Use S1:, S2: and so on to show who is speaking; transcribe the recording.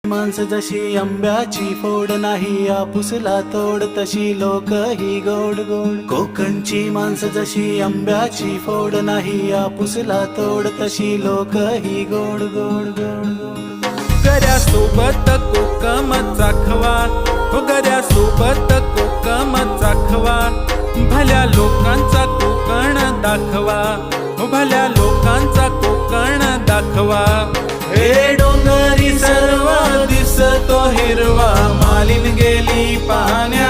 S1: माणसं जशी आंब्याची फोड नाही आपुसला तोड तशी लोक ही गोड गोड। कोकणची माणसं जशी आंब्याची फोड नाही आपुसला तोड तशी लोक ही गोड गोड गोड गोड।
S2: गऱ्यासोबत कोकम चाखवा, हो गऱ्यासोबत कोकम चाखवा, भल्या लोकांचा कोकण दाखवा, हो भल्या लोकांचा कोकण दाखवा।
S1: हे डोंगरी सर्व दिसतो हिरवा, मालीन गेली पाहण्या